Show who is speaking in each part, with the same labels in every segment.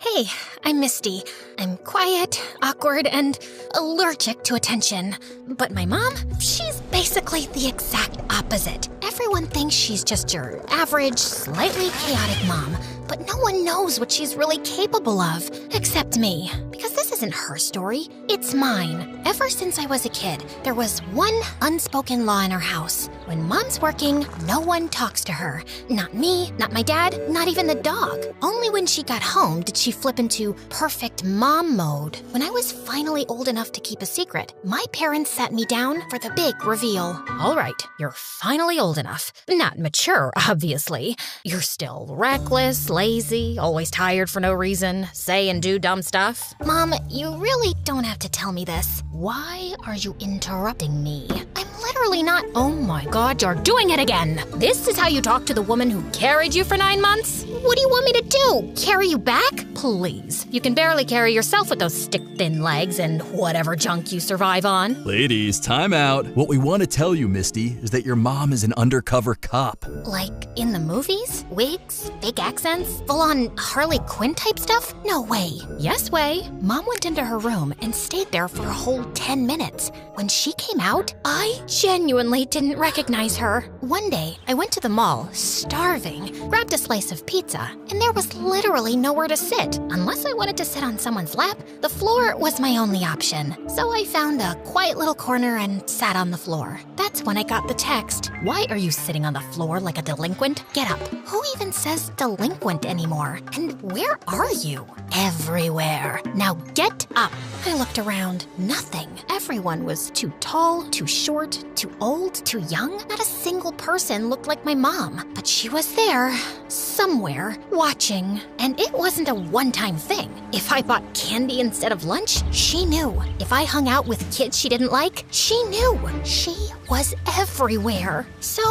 Speaker 1: Hey, I'm Misty. I'm quiet, awkward, and allergic to attention. But my mom, she's basically the exact opposite. Everyone thinks she's just your average, slightly chaotic mom, but no one knows what she's really capable of, except me. Because this isn't her story, it's mine. Ever since I was a kid, there was one unspoken law in our house. When mom's working, no one talks to her. Not me, not my dad, not even the dog. Only when she got home did she flip into perfect mom mode. When I was finally old enough to keep a secret, my parents sat me down for the big reveal. All right, you're finally old enough. Not mature, obviously. You're still reckless, lazy, always tired for no reason, say and do dumb stuff. Mom, you really don't have to tell me this. Why are you interrupting me? I'm literally not. Oh my God, you're doing it again. This is how you talk to the woman who carried you for 9 months? What do you want me to do? Carry you back? Please. You can barely carry yourself with those stick-thin legs and whatever junk you survive on.
Speaker 2: Ladies, time out. What we want to tell you, Misty, is that your mom is an undercover cop.
Speaker 1: Like in the movies? Wigs? Fake accents? Full-on Harley Quinn type stuff? No way. Yes way. Mom went into her room and stayed there for a whole 10 minutes. When she came out, I genuinely didn't recognize her. One day, I went to the mall, starving, grabbed a slice of pizza, and there was literally nowhere to sit. Unless I wanted to sit on someone's lap, the floor was my only option. So I found a quiet little corner and sat on the floor. That's when I got the text. Why are you sitting on the floor like a delinquent? Get up. Who even says delinquent anymore? And where are you? Everywhere. Now get up. I looked around. Nothing. Everyone was too tall, too short, too old, too young. Not a single person looked like my mom. But she was there, somewhere, watching. And it wasn't a one-time thing. If I bought candy instead of lunch, she knew. If I hung out with kids she didn't like, she knew. She was everywhere. So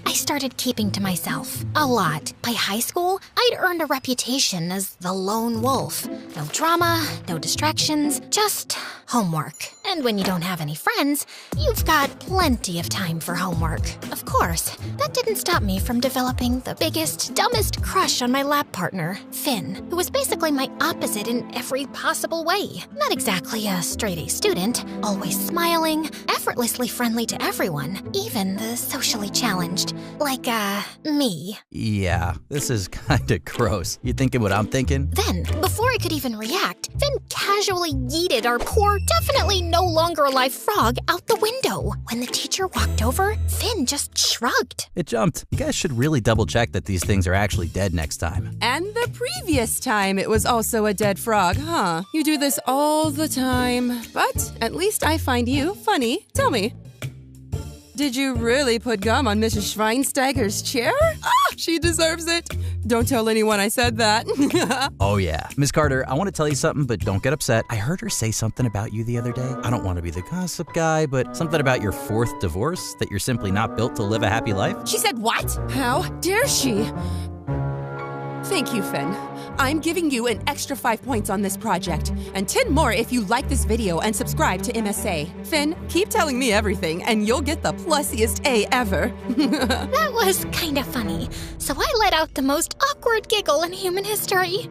Speaker 1: I started keeping to myself. A lot. By high school, I'd earned a reputation as the lone wolf. No drama, no distractions, just homework. And when you don't have any friends, you've got plenty of time for homework. Of course, that didn't stop me from developing the biggest, dumbest crush on my lab partner, Finn, who was basically my opposite in every possible way. Not exactly a straight-A student, always smiling, effortlessly friendly to everyone, even the socially challenged. Like, me.
Speaker 3: Yeah, this is kinda gross. You thinking what I'm thinking?
Speaker 1: Then, before I could even react, Finn casually yeeted our poor, definitely no longer alive frog out the window. When the teacher walked over, Finn just shrugged.
Speaker 3: It jumped. You guys should really double check that these things are actually dead next time.
Speaker 4: And the previous time it was also a dead frog, huh? You do this all the time. But at least I find you funny. Tell me, did you really put gum on Mrs. Schweinsteiger's chair? Ah, she deserves it. Don't tell anyone I said that.
Speaker 3: Oh yeah. Miss Carter, I want to tell you something, but don't get upset. I heard her say something about you the other day. I don't want to be the gossip guy, but something about your 4th divorce, that you're simply not built to live a happy life.
Speaker 4: She said what? How dare she? Thank you, Finn. I'm giving you an extra 5 points on this project, and 10 more if you like this video and subscribe to MSA. Finn, keep telling me everything, and you'll get the plusiest A ever.
Speaker 1: That was kind of funny, so I let out the most awkward giggle in human history.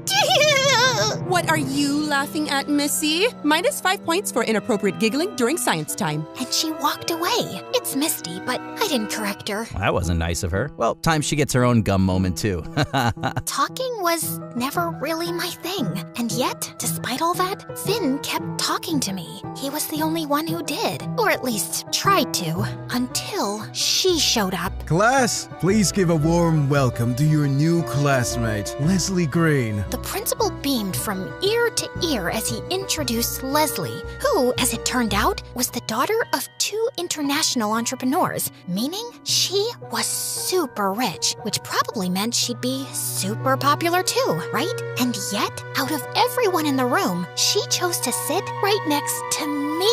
Speaker 4: What are you laughing at, Missy? Minus 5 points for inappropriate giggling during science time.
Speaker 1: And she walked away. It's Misty, but I didn't correct her.
Speaker 3: Well, that wasn't nice of her. Well, time she gets her own gum moment, too.
Speaker 1: Talking was never really my thing. And yet, despite all that, Finn kept talking to me. He was the only one who did. Or at least tried to. Until she showed up.
Speaker 5: Class, please give a warm welcome to your new classmate, Leslie Green.
Speaker 1: The principal beamed from ear to ear as he introduced Leslie, who, as it turned out, was the daughter of 2 international entrepreneurs, meaning she was super rich, which probably meant she'd be super popular too, right? And yet, out of everyone in the room, she chose to sit right next to me.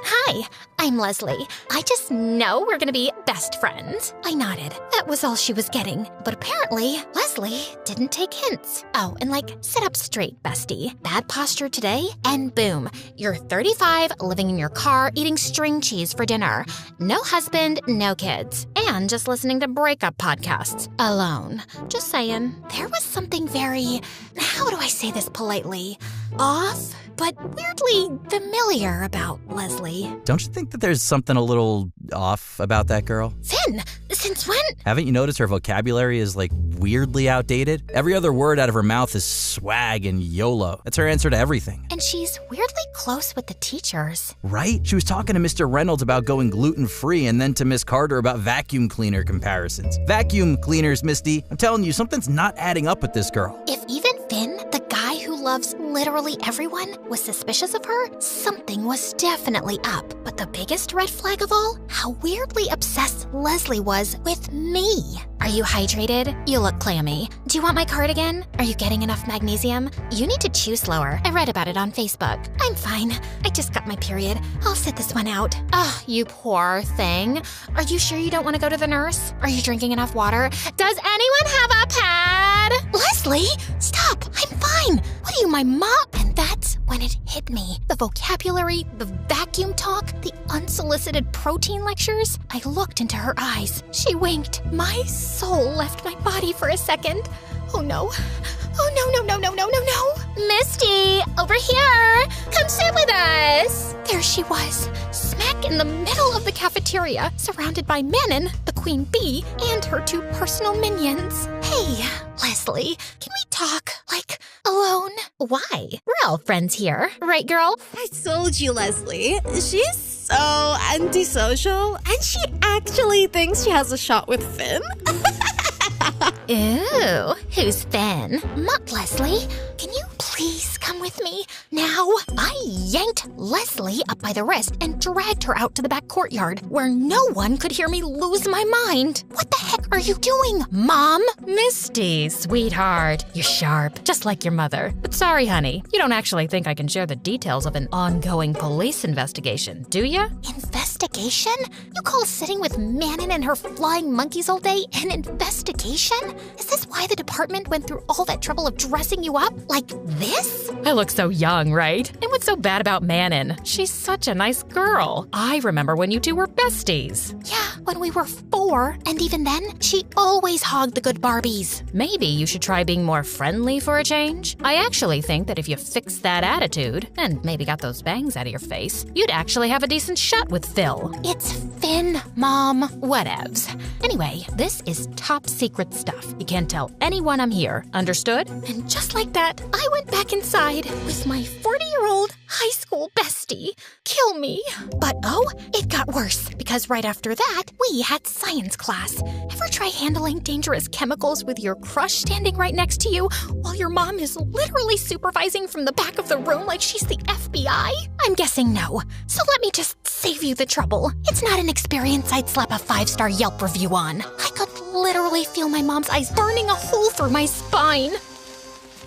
Speaker 1: Hi, I'm Leslie. I just know we're gonna be best friends. I nodded. That was all she was getting. But apparently, Leslie didn't take hints. Oh, and sit up straight, bestie. Bad posture today, and boom, you're 35, living in your car, eating string cheese for for dinner. No husband, no kids. And just listening to breakup podcasts. Alone. Just saying. There was something very, how do I say this politely? Off, but weirdly familiar about Leslie.
Speaker 3: Don't you think that there's something a little off about that girl?
Speaker 1: Finn, since when?
Speaker 3: Haven't you noticed her vocabulary is like weirdly outdated? Every other word out of her mouth is swag and YOLO. That's her answer to everything.
Speaker 1: And she's weirdly close with the teachers.
Speaker 3: Right? She was talking to Mr. Reynolds about going gluten-free and then to Miss Carter about vacuum cleaner comparisons. Vacuum cleaners, Misty. I'm telling you, something's not adding up with this girl.
Speaker 1: If even Finn, the guy who loves literally everyone, was suspicious of her, something was definitely up. But the biggest red flag of all, how weirdly obsessed Leslie was with me. Are you hydrated? You look clammy. Do you want my cardigan? Are you getting enough magnesium? You need to chew slower. I read about it on Facebook. I'm fine. I just got my period. I'll sit this one out. Oh, you poor thing. Are you sure you don't want to go to the nurse? Are you drinking enough water? Does anyone have a pad? Leslie, stop. I'm fine. What are you, my mom? And that's when it hit me. The vocabulary, the vacuum talk, the unsolicited protein lectures. I looked into her eyes. She winked. My soul left my body for a second. Oh no. Oh no, no, no, no, no, no, no. Misty, over here. Come sit with us. There she was, smack in the middle of the cafeteria, surrounded by Manon, the queen bee, and her two personal minions. Hey, Leslie, can we talk, like, alone? Why? We're all friends here, right, girl?
Speaker 6: I told you, Leslie. She's so antisocial, and she actually thinks she has a shot with Finn.
Speaker 1: Ooh, who's Finn? Leslie, can you please come with me? Now, I yanked Leslie up by the wrist and dragged her out to the back courtyard where no one could hear me lose my mind. What the heck are you doing, Mom?
Speaker 7: Misty, sweetheart, you're sharp, just like your mother. But sorry, honey, you don't actually think I can share the details of an ongoing police investigation, do ya?
Speaker 1: Investigation? You call sitting with Manon and her flying monkeys all day an investigation? Is this why the department went through all that trouble of dressing you up like this?
Speaker 7: I look so young, right? And what's so bad about Manon? She's such a nice girl. I remember when you two were besties.
Speaker 1: Yeah, when we were 4, and even then, she always hogged the good Barbies.
Speaker 7: Maybe you should try being more friendly for a change. I actually think that if you fixed that attitude, and maybe got those bangs out of your face, you'd actually have a decent shot with Phil.
Speaker 1: It's Finn, Mom.
Speaker 7: Whatevs. Anyway, this is top secret stuff. You can't tell anyone I'm here. Understood?
Speaker 1: And just like that, I went back inside with my 40-year-old high school bestie. Kill me. But oh, it got worse, because right after that, we had science class. Ever try handling dangerous chemicals with your crush standing right next to you while your mom is literally supervising from the back of the room like she's the FBI? I'm guessing no. So let me just save you the trouble. It's not an experience I'd slap a 5-star Yelp review on. I could literally feel my mom's eyes burning a hole through my spine.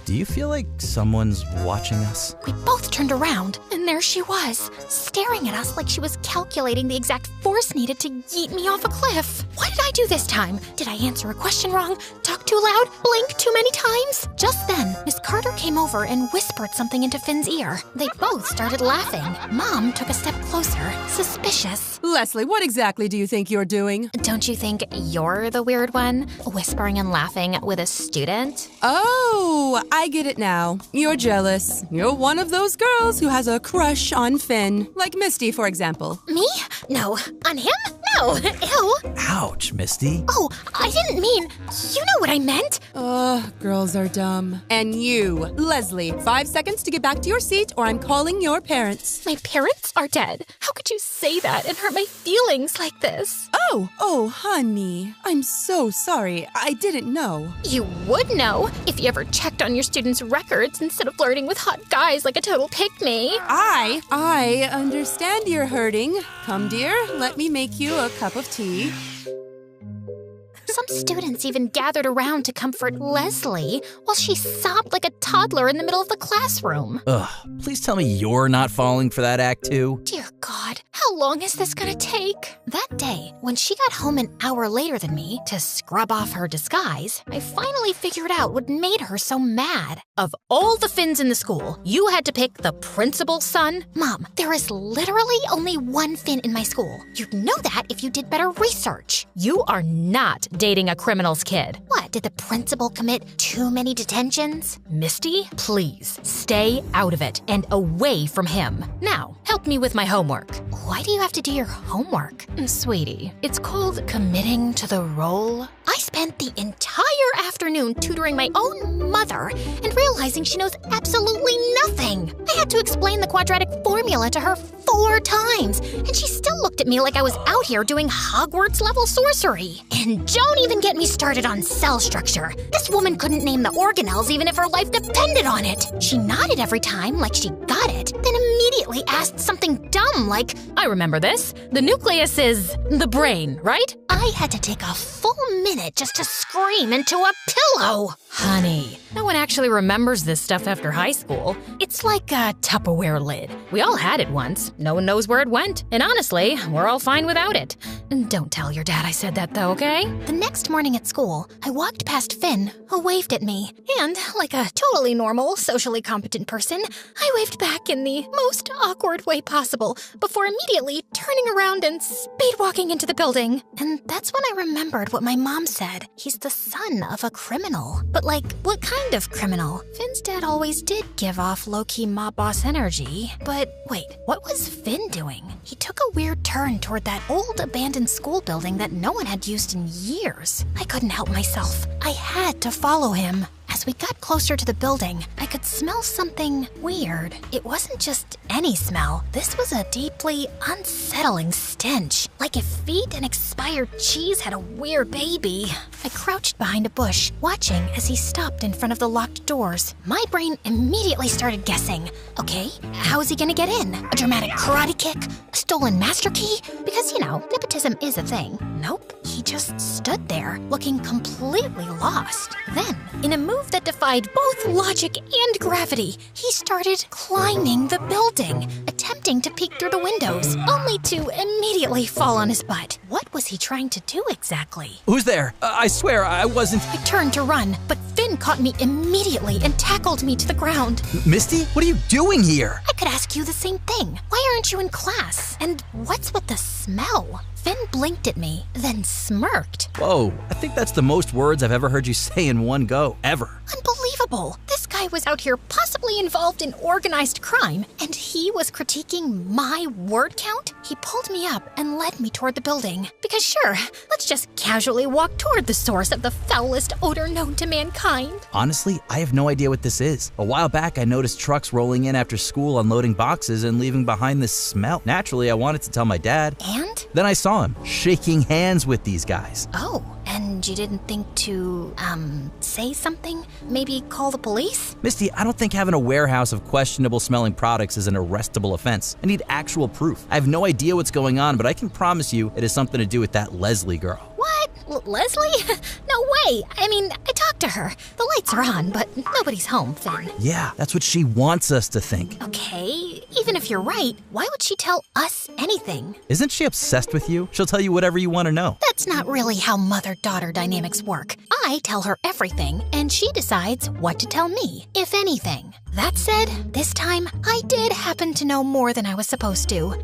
Speaker 3: Do you feel like someone's watching us?
Speaker 1: We both turned around, and there she was, staring at us like she was calculating the exact force needed to yeet me off a cliff. What did I do this time? Did I answer a question wrong? Talk too loud? Blink too many times? Just then, Miss Carter came over and whispered something into Finn's ear. They both started laughing. Mom took a step closer, suspicious.
Speaker 4: Leslie, what exactly do you think you're doing?
Speaker 1: Don't you think you're the weird one? Whispering and laughing with a student?
Speaker 4: Oh, I get it now. You're jealous. You're one of those girls who has a crush on Finn. Like Misty, for example.
Speaker 1: Me? No. On him? No. Ew.
Speaker 3: Ouch, Misty.
Speaker 1: Oh, I didn't mean... You know what I meant.
Speaker 4: Ugh, girls are dumb. And you, Leslie, 5 seconds to get back to your seat or I'm calling your parents.
Speaker 1: My parents are dead. How could you say that and hurt my feelings like this?
Speaker 4: Oh, honey. I'm so sorry. I didn't know.
Speaker 1: You would know if you ever checked on your students' records instead of flirting with hot guys like a total pick-me.
Speaker 4: I understand you're hurting. Come, dear, let me make you a cup of tea.
Speaker 1: Some students even gathered around to comfort Leslie while she sobbed like a toddler in the middle of the classroom.
Speaker 3: Ugh, please tell me you're not falling for that act too.
Speaker 1: Dear God, how How long is this gonna take? That day, when she got home an hour later than me to scrub off her disguise, I finally figured out what made her so mad.
Speaker 7: Of all the Finns in the school, you had to pick the principal's son?
Speaker 1: Mom, there is literally only one Finn in my school. You'd know that if you did better research.
Speaker 7: You are not dating a criminal's kid.
Speaker 1: What, did the principal commit too many detentions?
Speaker 7: Misty, please stay out of it and away from him. Now, help me with my homework.
Speaker 1: Why do you have to do your homework?
Speaker 7: Sweetie, it's called committing to the role.
Speaker 1: I spent the entire afternoon tutoring my own mother and realizing she knows absolutely nothing. I had to explain the quadratic formula to her 4 times, and she still looked at me like I was out here doing Hogwarts-level sorcery. And don't even get me started on cell structure. This woman couldn't name the organelles even if her life depended on it. She nodded every time like she got it, then immediately asked something dumb like,
Speaker 7: I remember this. The nucleus is the brain, right?
Speaker 1: I had to take a full minute just to scream into a pillow.
Speaker 7: Honey, no one actually remembers this stuff after high school. It's like a Tupperware lid. We all had it once. No one knows where it went. And honestly, we're all fine without it. And don't tell your dad I said that though, okay?
Speaker 1: The next morning at school, I walked past Finn, who waved at me. And, like a totally normal, socially competent person, I waved back in the most awkward way possible before immediately turning around and speed-walking into the building. And that's when I remembered what my mom said. He's the son of a criminal. But like, what kind of criminal? Finn's dad always did give off low-key mob boss energy. But wait, what was Finn doing? He took a weird turn toward that old abandoned school building that no one had used in years. I couldn't help myself. I had to follow him. As we got closer to the building, I could smell something weird. It wasn't just any smell. This was a deeply unsettling stench, like if feet and expired cheese had a weird baby. I crouched behind a bush, watching as he stopped in front of the locked doors. My brain immediately started guessing. Okay, how is he gonna get in? A dramatic karate kick? A stolen master key? Because, you know, nepotism is a thing. Nope, he just stood there, looking completely lost. Then, in a move that defied both logic and gravity, he started climbing the building, attempting to peek through the windows, only to immediately fall on his butt. What was he trying to do exactly?
Speaker 3: Who's there? I swear, I wasn't.
Speaker 1: I turned to run, but Finn caught me immediately and tackled me to the ground.
Speaker 3: Misty, what are you doing here?
Speaker 1: I could ask you the same thing. Why aren't you in class? And what's with the smell? Finn blinked at me, then smirked.
Speaker 3: Whoa, I think that's the most words I've ever heard you say in one go, ever.
Speaker 1: Unbelievable. This guy was out here possibly involved in organized crime, and he was critiquing my word count? He pulled me up and led me toward the building. Because sure, let's just casually walk toward the source of the foulest odor known to mankind.
Speaker 3: Honestly, I have no idea what this is. A while back, I noticed trucks rolling in after school unloading boxes and leaving behind this smell. Naturally, I wanted to tell my dad.
Speaker 1: And?
Speaker 3: Then I saw him shaking hands with these guys.
Speaker 1: Oh, and you didn't think to, say something? Maybe call the police?
Speaker 3: Misty, I don't think having a warehouse of questionable smelling products is an arrestable offense. I need actual proof. I have no idea what's going on, but I can promise you it has something to do with that Leslie girl.
Speaker 1: What? Leslie? No way. I mean, I talked to her. The lights are on, but nobody's home, Finn.
Speaker 3: Yeah, that's what she wants us to think.
Speaker 1: Okay, even if you're right, why would she tell us anything?
Speaker 3: Isn't she obsessed with you? She'll tell you whatever you want to know.
Speaker 1: That's not really how mother-daughter dynamics work. I tell her everything, and she decides what to tell me, if anything. That said, this time, I did happen to know more than I was supposed to.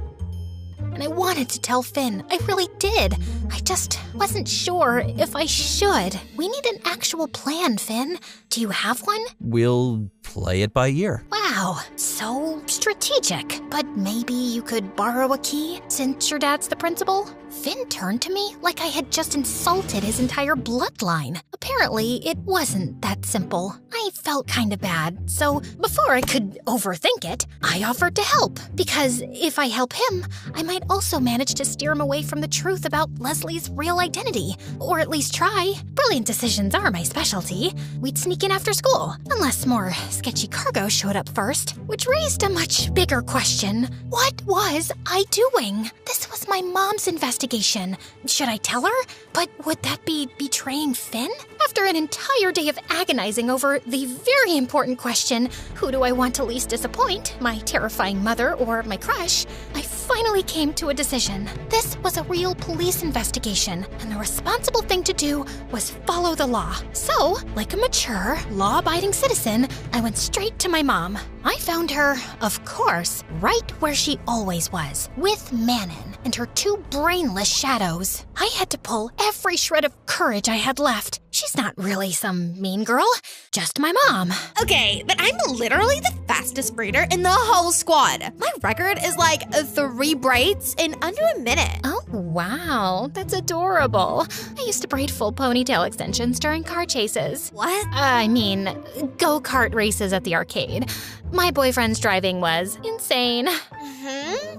Speaker 1: And I wanted to tell Finn. I really did. I just wasn't sure if I should. We need an actual plan, Finn. Do you have one?
Speaker 3: We'll play it by ear.
Speaker 1: Wow, so strategic. But maybe you could borrow a key since your dad's the principal? Finn turned to me like I had just insulted his entire bloodline. Apparently, it wasn't that simple. I felt kind of bad, so before I could overthink it, I offered to help. Because if I help him, I might also manage to steer him away from the truth about Leslie's real identity. Or at least try. Brilliant decisions are my specialty. We'd sneak in after school, unless more sketchy cargo showed up first, which raised a much bigger question. What was I doing? This was my mom's investigation. Should I tell her? But would that be betraying Finn? After an entire day of agonizing over the very important question, who do I want to least disappoint, my terrifying mother or my crush, I finally came to a decision. This was a real police investigation, and the responsible thing to do was follow the law. So, like a mature, law-abiding citizen, I went straight to my mom. I found her, of course, right where she always was, with Manon and her two brainless shadows. I had to pull every shred of courage I had left. She's not really some mean girl, just my mom.
Speaker 6: Okay, but I'm literally the fastest braider in the whole squad. My record is like 3 braids in under a minute.
Speaker 1: Oh, wow, that's adorable. I used to braid full ponytail extensions during car chases.
Speaker 6: What?
Speaker 1: I mean, go-kart races at the arcade. My boyfriend's driving was insane.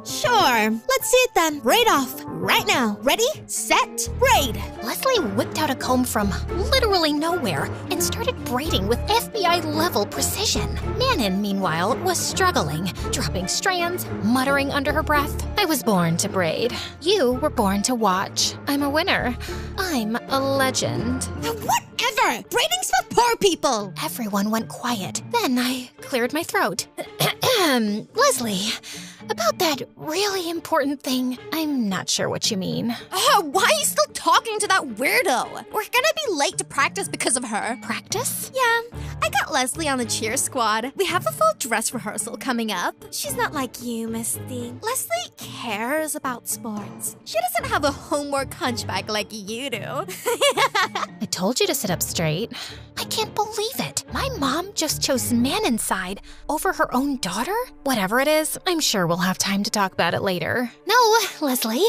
Speaker 6: Sure. Let's see it then. Braid off. Right now. Ready, set, braid.
Speaker 1: Leslie whipped out a comb from literally nowhere and started braiding with FBI-level precision. Manon, meanwhile, was struggling, dropping strands, muttering under her breath. I was born to braid. You were born to watch. I'm a winner. I'm a legend.
Speaker 6: Whatever. Braiding's for poor people.
Speaker 1: Everyone went quiet. Then I cleared my throat. Leslie, about that really important thing, I'm not sure what you mean.
Speaker 6: Oh, why are you still talking to that weirdo? We're gonna be late to practice because of her.
Speaker 1: Practice?
Speaker 6: Yeah, I got Leslie on the cheer squad. We have a full dress rehearsal coming up. She's not like you, Misty. Leslie cares about sports. She doesn't have a homework hunchback like you do.
Speaker 1: I told you to sit up straight. I can't believe it. My mom just chose Manon's side over her own daughter? Whatever it is, I'm sure we'll have time to talk about it later. No, Leslie,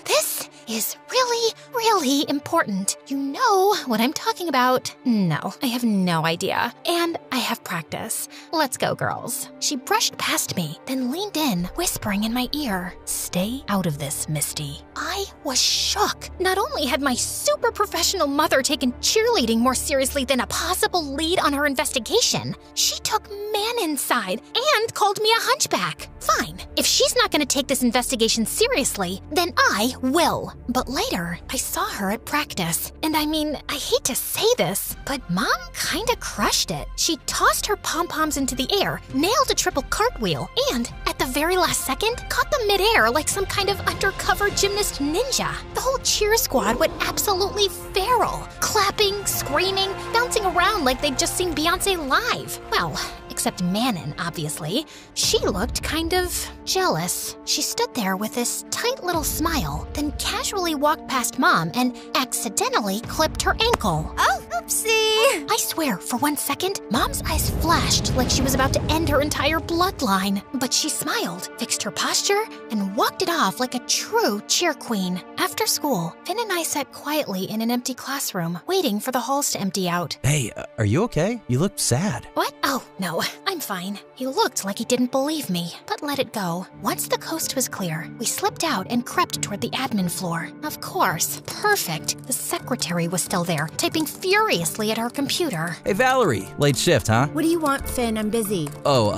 Speaker 1: this is really, really important. You know what I'm talking about. No, I have no idea. And I have practice. Let's go, girls. She brushed past me, then leaned in, whispering in my ear, "Stay out of this, Misty." I was shook. Not only had my super professional mother taken cheerleading more seriously than a possible lead on her investigation, she took Manon's side and called me a hunchback. Fine, if she's not going to take this investigation seriously, then I will. But later, I saw her at practice. And I mean, I hate to say this, but Mom kinda crushed it. She tossed her pom-poms into the air, nailed a triple cartwheel, and at the very last second, caught them midair like some kind of undercover gymnast ninja. The whole cheer squad went absolutely feral, clapping, screaming, bouncing around like they'd just seen Beyonce live. Well, except Manon, obviously. She looked kind of jealous. She stood there with this tight little smile, then casually walked past Mom and accidentally clipped her ankle.
Speaker 6: Oh, oopsie.
Speaker 1: I swear, for 1 second, Mom's eyes flashed like she was about to end her entire bloodline. But she smiled, fixed her posture, and walked it off like a true cheer queen. After school, Finn and I sat quietly in an empty classroom, waiting for the halls to empty out.
Speaker 3: Hey, are you okay? You look sad.
Speaker 1: What? Oh, no, I'm fine. He looked like he didn't believe me, but let it go. Once the coast was clear, we slipped out and crept toward the admin floor. Of course, perfect. The secretary was still there, typing furiously at her computer.
Speaker 3: Hey, Valerie. Late shift, huh?
Speaker 8: What do you want, Finn? I'm busy.
Speaker 3: Oh,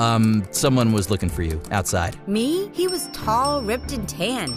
Speaker 3: someone was looking for you outside.
Speaker 8: Me? He was tall, ripped, and tan.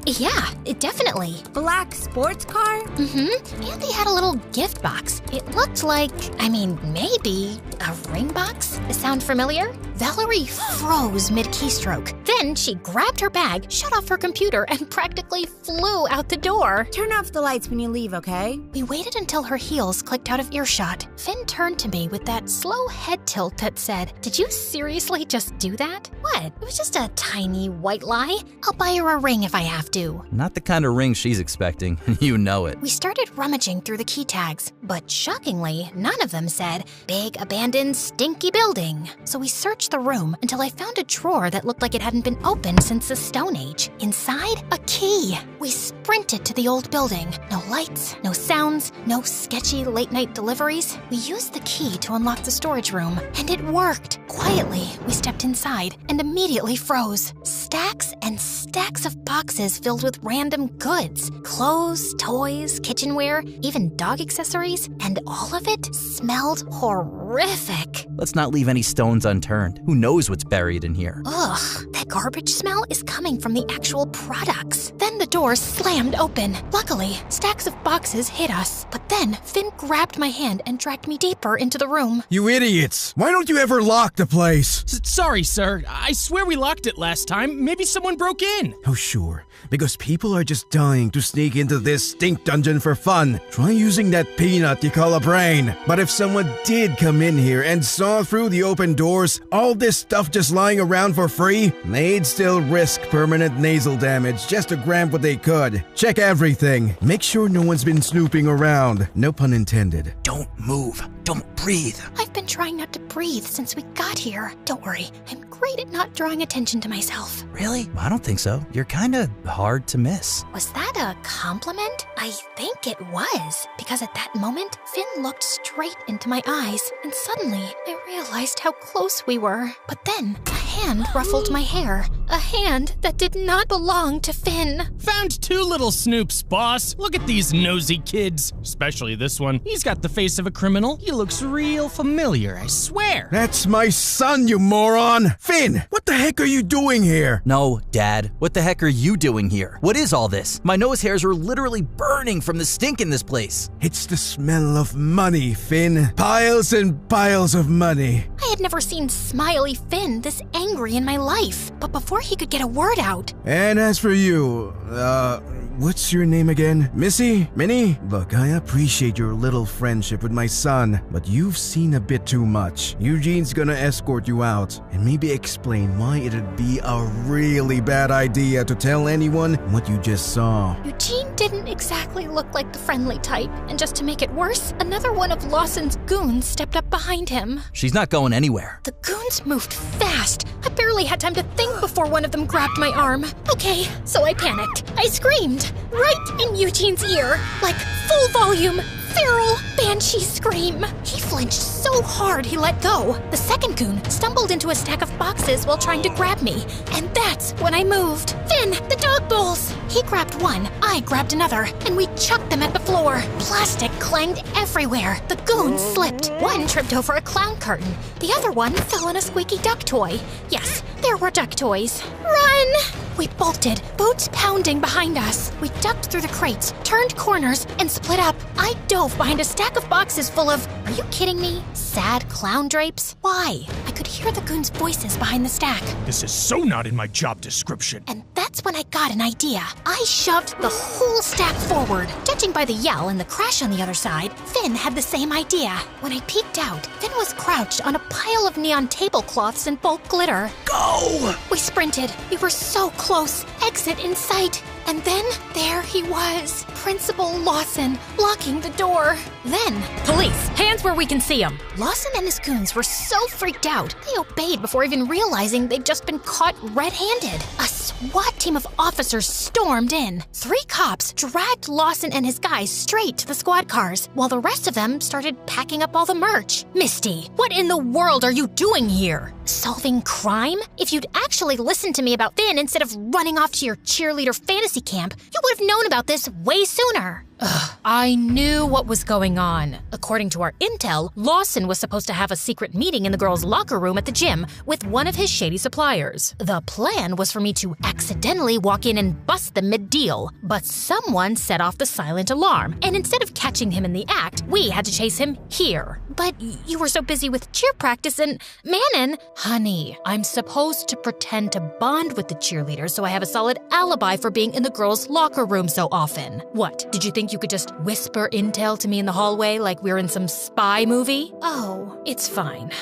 Speaker 1: Yeah, definitely.
Speaker 8: Black sports car?
Speaker 1: Mm-hmm. And he had a little gift box. It looked like, maybe a ring box? Sound familiar? Valerie froze mid-keystroke. Then she grabbed her bag, shut off her computer, and practically flew out the door.
Speaker 8: Turn off the lights when you leave, okay?
Speaker 1: We waited until her heels clicked out of earshot. Finn turned to me with that slow head tilt that said, "Did you seriously just do that?" What? It was just a tiny white lie. I'll buy her a ring if I have to.
Speaker 3: Not the kind of ring she's expecting, you know it.
Speaker 1: We started rummaging through the key tags, but shockingly, none of them said, "Big, abandoned, stinky building." So we searched the room until I found a drawer that looked like it hadn't been opened since the Stone Age. Inside, a key. We sprinted to the old building. No lights, no sounds, no sketchy late-night deliveries. We used the key to unlock the storage room, and it worked. Quietly, we stepped inside and immediately froze. Stacks and stacks stacks of boxes filled with random goods. Clothes, toys, kitchenware, even dog accessories, and all of it smelled horrific.
Speaker 3: Let's not leave any stones unturned. Who knows what's buried in here?
Speaker 1: Ugh, that garbage smell is coming from the actual products. Then the door slammed open. Luckily, stacks of boxes hit us. But then Finn grabbed my hand and dragged me deeper into the room.
Speaker 5: You idiots! Why don't you ever lock the place?
Speaker 9: Sorry, sir. I swear we locked it last time. Maybe someone broke in.
Speaker 5: Oh, sure. Because people are just dying to sneak into this stink dungeon for fun. Try using that peanut you call a brain. But if someone did come in here and saw through the open doors, all this stuff just lying around for free, they'd still risk permanent nasal damage just to grab what they could. Check everything. Make sure no one's been snooping around. No pun intended.
Speaker 3: Don't move. Don't breathe.
Speaker 1: I've been trying not to breathe since we got here. Don't worry, I'm great at not drawing attention to myself.
Speaker 3: Really? I don't think so. You're kinda hard to miss.
Speaker 1: Was that a compliment? I think it was, because at that moment, Finn looked straight into my eyes, and suddenly I realized how close we were. But then, a hand ruffled my hair. A hand that did not belong to Finn.
Speaker 9: Found two little Snoops, boss. Look at these nosy kids. Especially this one. He's got the face of a criminal. He looks real familiar, I swear.
Speaker 5: That's my son, you moron! Finn, what the heck are you doing here?
Speaker 3: No, Dad. What the heck are you doing here? What is all this? My nose hairs are literally burning from the stink in this place.
Speaker 5: It's the smell of money, Finn. Piles and piles of money.
Speaker 1: I had never seen Smiley Finn this angry in my life. But before he could get a word out...
Speaker 5: And as for you, what's your name again? Missy? Minnie? Look, I appreciate your little friendship with my son, but you've seen a bit too much. Eugene's gonna escort you out, and maybe explain why it'd be a really bad idea to tell anyone what you just saw.
Speaker 1: Eugene didn't exactly look like the friendly type, and just to make it worse, another one of Lawson's goons stepped up behind him.
Speaker 3: She's not going anywhere.
Speaker 1: The goons moved fast. I barely had time to think before one of them grabbed my arm. Okay, so I panicked. I screamed, right in Eugene's ear, like full volume, feral banshee scream. He flinched so hard he let go. The second goon stumbled into a stack of boxes while trying to grab me, and that's when I moved. Finn, the dog bowls! He grabbed one, I grabbed another, and we chucked them at the floor. Plastic clanged everywhere. The goons slipped. One tripped over a clown curtain. The other one fell on a squeaky duck toy. Yes, there were duck toys. Run! We bolted, boots pounding behind us. We ducked through the crates, turned corners, and split up. I dove behind a stack of boxes full of, are you kidding me, sad clown drapes? Why? I could hear the goons' voices behind the stack.
Speaker 9: This is so not in my job description.
Speaker 1: And that's when I got an idea. I shoved the whole stack forward. Judging by the yell and the crash on the other side, Finn had the same idea. When I peeked out, Finn was crouched on a pile of neon tablecloths and bulk glitter.
Speaker 3: Go!
Speaker 1: We sprinted. We were so close. Exit in sight. And then there he was, Principal Lawson, blocking the door. Then,
Speaker 7: Police, hands where we can see them.
Speaker 1: Lawson and his goons were so freaked out, they obeyed before even realizing they'd just been caught red-handed. A SWAT team of officers stormed in. 3 cops dragged Lawson and his guys straight to the squad cars, while the rest of them started packing up all the merch.
Speaker 7: Misty, what in the world are you doing here?
Speaker 1: Solving crime? If you'd actually listened to me about Finn instead of running off to your cheerleader fantasy camp, you would have known about this way sooner.
Speaker 7: I knew what was going on. According to our intel, Lawson was supposed to have a secret meeting in the girls' locker room at the gym with one of his shady suppliers. The plan was for me to accidentally walk in and bust them mid-deal, but someone set off the silent alarm, and instead of catching him in the act, we had to chase him here.
Speaker 1: But you were so busy with cheer practice and Manon.
Speaker 7: Honey, I'm supposed to pretend to bond with the cheerleaders so I have a solid alibi for being in the girls' locker room so often. What, did you think you could just whisper intel to me in the hallway like we were in some spy movie?
Speaker 1: Oh,
Speaker 7: it's fine.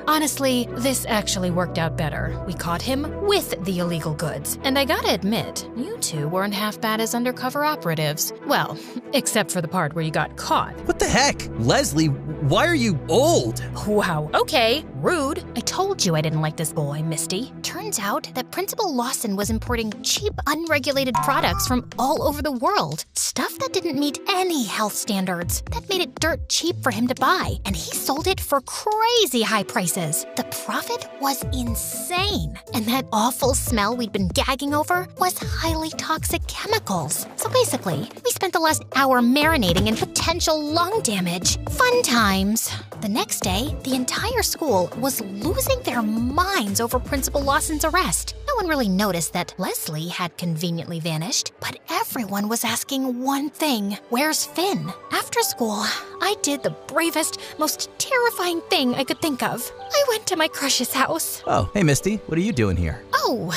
Speaker 7: Honestly, this actually worked out better. We caught him with the illegal goods. And I gotta admit, you two weren't half bad as undercover operatives. Well, except for the part where you got caught.
Speaker 3: What the heck? Leslie, why are you old?
Speaker 7: Wow, okay, rude. I told you I didn't like this boy, Misty. Turns out that Principal Lawson was importing cheap, unregulated products from all over the world. Stuff that didn't meet any health standards. That made it dirt cheap for him to buy, and he sold it for crazy high prices. The profit was insane, and that awful smell we'd been gagging over was highly toxic chemicals. So basically, we spent the last hour marinating in potential lung damage. Fun times. The next day, the entire school was losing their minds over Principal Lawson's arrest. No one really noticed that Leslie had conveniently vanished, but everyone was asking one thing: where's Finn? After school, I did the bravest, most terrifying thing I could think of. I went to my crush's house.
Speaker 3: Oh, hey Misty, what are you doing here?
Speaker 1: Oh,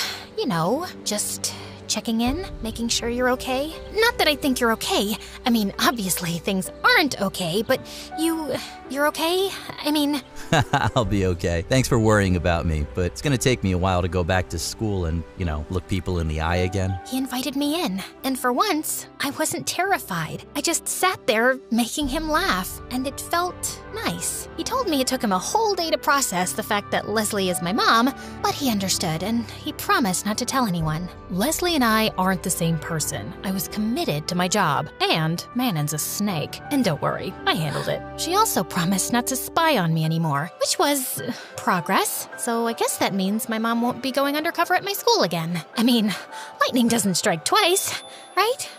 Speaker 1: just checking in, making sure you're okay. Not that I think you're okay. I mean, obviously things aren't okay, but you're okay? I mean...
Speaker 3: I'll be okay. Thanks for worrying about me, but it's gonna take me a while to go back to school and, look people in the eye again.
Speaker 1: He invited me in, and for once, I wasn't terrified. I just sat there making him laugh, and it felt nice. He told me it took him a whole day to process the fact that Leslie is my mom, but he understood, and he promised not to tell anyone.
Speaker 7: Leslie and I aren't the same person. I was committed to my job, and Manon's a snake. And don't worry, I handled it.
Speaker 1: She also promised not to spy on me anymore, which was progress. So I guess that means my mom won't be going undercover at my school again. I mean, lightning doesn't strike twice, right?